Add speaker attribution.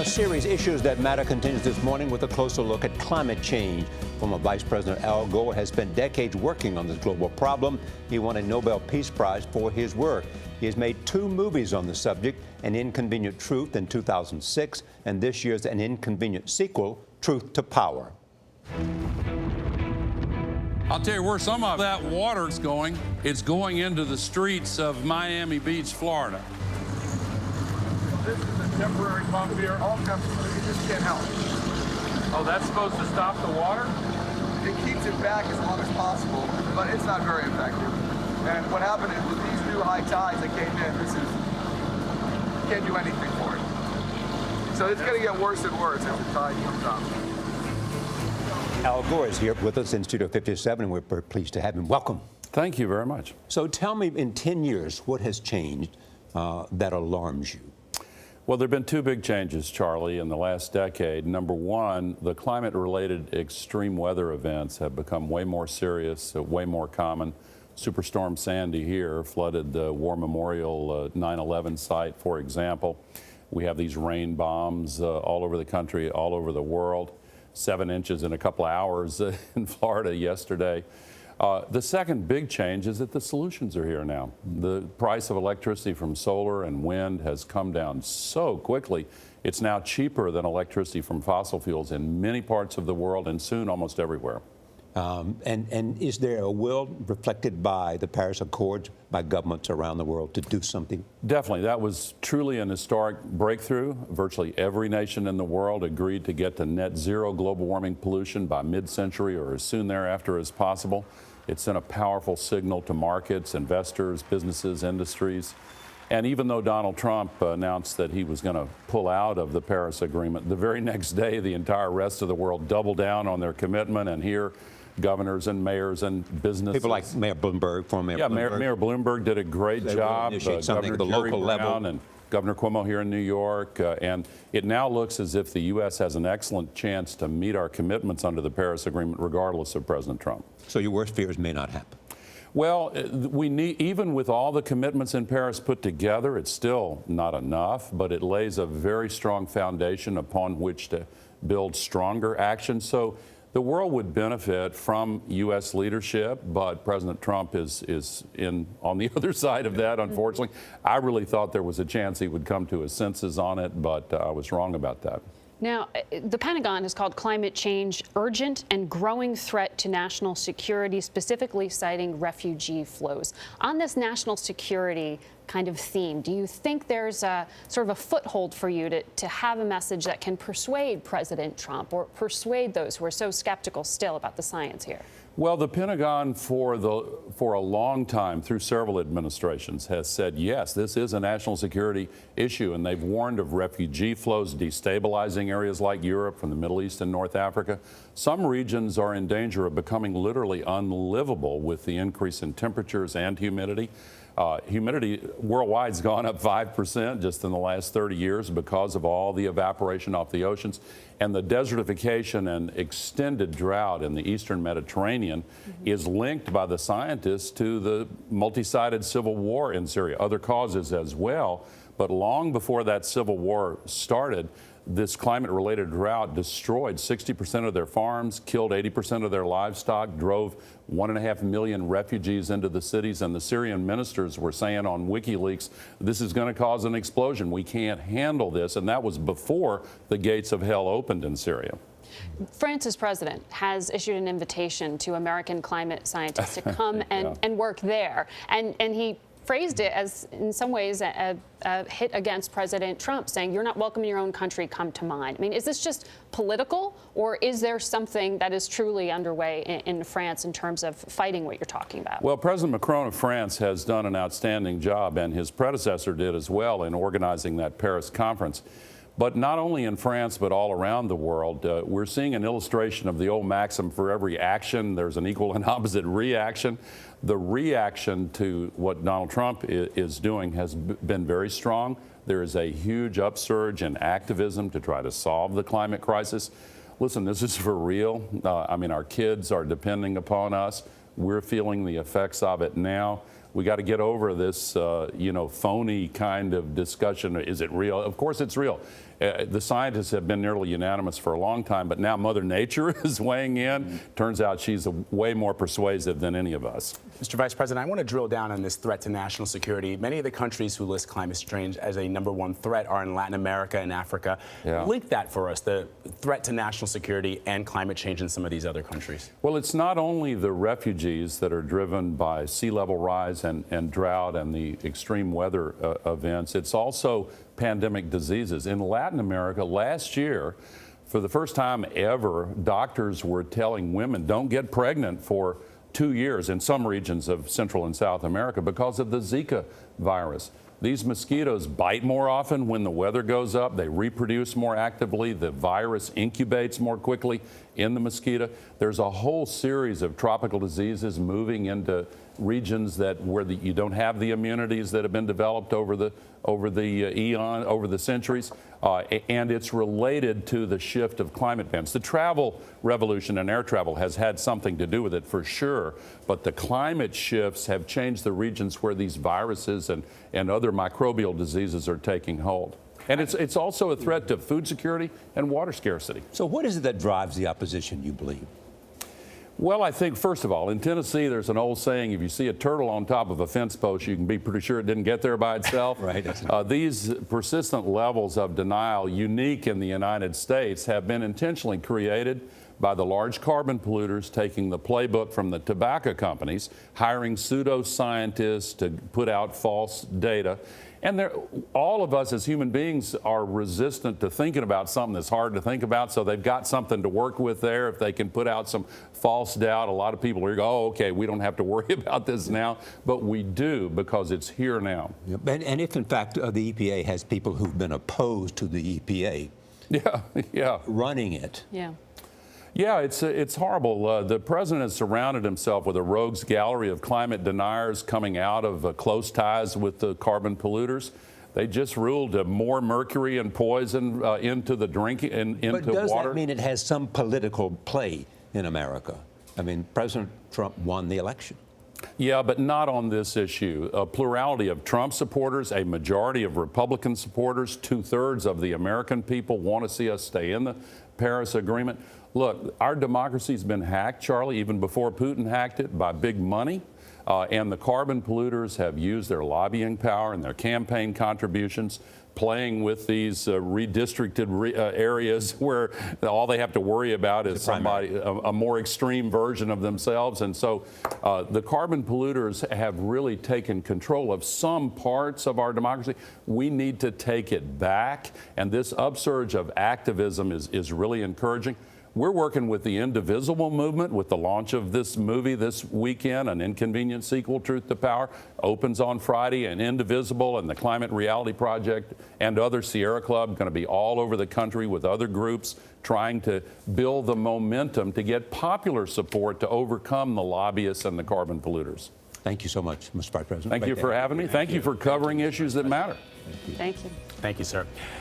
Speaker 1: Our series Issues That Matter continues this morning with a closer look at climate change. Former Vice President Al Gore has spent decades working on this global problem. He won a Nobel Peace Prize for his work. He has made 2 movies on the subject, An Inconvenient Truth in 2006, and this year's An Inconvenient sequel, Truth to Power.
Speaker 2: I'll tell you where some of that water is going. It's going into the streets of Miami Beach, Florida.
Speaker 3: This is a temporary pump here. All temporary. You just can't help. Oh, that's supposed to stop the water?
Speaker 4: It keeps it back as long as possible, but it's not very effective. And what happened is with these new high tides that came in, can't do anything for it. So it's going to get worse and worse as the tide comes up.
Speaker 1: Al Gore is here with us in Studio 57, and we're very pleased to have him. Welcome.
Speaker 2: Thank you very much.
Speaker 1: So tell me, in 10 years, what has changed that alarms you?
Speaker 2: Well, there have been 2 big changes, Charlie, in the last decade. Number one, the climate-related extreme weather events have become way more serious, way more common. Superstorm Sandy here flooded the War Memorial 9/11 site, for example. We have these rain bombs all over the country, all over the world. 7 inches in a couple of hours in Florida yesterday. The second big change is that the solutions are here now. The price of electricity from solar and wind has come down so quickly. It's now cheaper than electricity from fossil fuels in many parts of the world and soon almost everywhere.
Speaker 1: And is there a will reflected by the Paris Accords by governments around the world to do something?
Speaker 2: Definitely. That was truly an historic breakthrough. Virtually every nation in the world agreed to get to net zero global warming pollution by mid-century or as soon thereafter as possible. It sent a powerful signal to markets, investors, businesses, industries. And even though Donald Trump announced that he was going to pull out of the Paris Agreement, the very next day the entire rest of the world doubled down on their commitment, and here governors and mayors and businesses.
Speaker 1: People like Mayor Bloomberg, former Mayor Bloomberg.
Speaker 2: Mayor Bloomberg did a great job.
Speaker 1: Something at the local level.
Speaker 2: And Governor Cuomo here in New York. And it now looks as if the U.S. has an excellent chance to meet our commitments under the Paris Agreement, regardless of President Trump.
Speaker 1: So your worst fears may not happen.
Speaker 2: Well, we need, even with all the commitments in Paris put together, it's still not enough, but it lays a very strong foundation upon which to build stronger action. So the world would benefit from U.S. leadership, but President Trump is on the other side of that, unfortunately. I really thought there was a chance he would come to his senses on it, but I was wrong about that.
Speaker 5: Now, the Pentagon has called climate change urgent and growing threat to national security, specifically citing refugee flows. On this national security kind of theme, do you think there's a sort of a foothold for you to have a message that can persuade President Trump or persuade those who are so skeptical still about the science here?
Speaker 2: Well, the Pentagon for a long time, through several administrations, has said, yes, this is a national security issue, and they've warned of refugee flows destabilizing areas like Europe, from the Middle East and North Africa. Some regions are in danger of becoming literally unlivable with the increase in temperatures and humidity. Humidity worldwide has gone up 5% just in the last 30 years because of all the evaporation off the oceans. And the desertification and extended drought in the eastern Mediterranean is linked by the scientists to the multi-sided civil war in Syria, other causes as well. But long before that civil war started, this climate-related drought destroyed 60% of their farms, killed 80% of their livestock, drove 1.5 million refugees into the cities, and the Syrian ministers were saying on WikiLeaks, this is going to cause an explosion. We can't handle this, and that was before the gates of hell opened in Syria.
Speaker 5: France's president has issued an invitation to American climate scientists to come and work there, and he phrased it as, in some ways, a hit against President Trump, saying, you're not welcome in your own country, come to mine. I mean, is this just political, or is there something that is truly underway in France in terms of fighting what you're talking about?
Speaker 2: Well, President Macron of France has done an outstanding job, and his predecessor did as well, in organizing that Paris conference. But not only in France, but all around the world, we're seeing an illustration of the old maxim, for every action, there's an equal and opposite reaction. The reaction to what Donald Trump is doing has been very strong. There is a huge upsurge in activism to try to solve the climate crisis. Listen, this is for real. I mean, our kids are depending upon us. We're feeling the effects of it now. we got to get over this, phony kind of discussion. Is it real? Of course it's real. The scientists have been nearly unanimous for a long time, but now Mother Nature is weighing in. Turns out she's way more persuasive than any of us.
Speaker 6: Mr. Vice President, I want to drill down on this threat to national security. Many of the countries who list climate change as a #1 threat are in Latin America and Africa.
Speaker 2: Yeah.
Speaker 6: Link that for us, the threat to national security and climate change in some of these other countries.
Speaker 2: Well, it's not only the refugees that are driven by sea level rise and drought and the extreme weather events. It's also pandemic diseases. In Latin America last year, for the first time ever, doctors were telling women don't get pregnant for 2 years in some regions of Central and South America because of the Zika virus. These mosquitoes bite more often when the weather goes up. They reproduce more actively. The virus incubates more quickly in the mosquito. There's a whole series of tropical diseases moving into regions where you don't have the immunities that have been developed over the centuries, and it's related to the shift of climate bands. The travel revolution and air travel has had something to do with it for sure, but the climate shifts have changed the regions where these viruses and other microbial diseases are taking hold. And it's also a threat to food security and water scarcity.
Speaker 1: So what is it that drives the opposition, you believe?
Speaker 2: Well, I think, first of all, in Tennessee, there's an old saying, if you see a turtle on top of a fence post, you can be pretty sure it didn't get there by itself.
Speaker 1: Right.
Speaker 2: These persistent levels of denial, unique in the United States, have been intentionally created by the large carbon polluters taking the playbook from the tobacco companies, hiring pseudoscientists to put out false data. And all of us as human beings are resistant to thinking about something that's hard to think about, so they've got something to work with there. If they can put out some false doubt, a lot of people are going, oh, okay, we don't have to worry about this now, but we do because it's here now.
Speaker 1: Yep. And if, in fact, the EPA has people who've been opposed to the EPA running it.
Speaker 5: Yeah.
Speaker 2: Yeah, it's horrible. The president has surrounded himself with a rogues gallery of climate deniers coming out of close ties with the carbon polluters. They just ruled more mercury and poison into the drinking and into water.
Speaker 1: But does that mean it has some political play in America? I mean, President Trump won the election.
Speaker 2: Yeah, but not on this issue. A plurality of Trump supporters, a majority of Republican supporters, 2/3 of the American people want to see us stay in the Paris Agreement. Look, our democracy's been hacked, Charlie, even before Putin hacked it, by big money. And the carbon polluters have used their lobbying power and their campaign contributions, playing with these redistricted areas where all they have to worry about is somebody, a more extreme version of themselves. And so the carbon polluters have really taken control of some parts of our democracy. We need to take it back. And this upsurge of activism is really encouraging. We're working with the Indivisible movement with the launch of this movie this weekend, An Inconvenient Sequel, Truth to Power, opens on Friday, and Indivisible and the Climate Reality Project and other Sierra Club going to be all over the country with other groups trying to build the momentum to get popular support to overcome the lobbyists and the carbon polluters.
Speaker 1: Thank you so much, Mr. Vice President.
Speaker 2: Thank you for having me. Thank you for covering issues that matter.
Speaker 5: Thank you.
Speaker 6: Thank you, sir.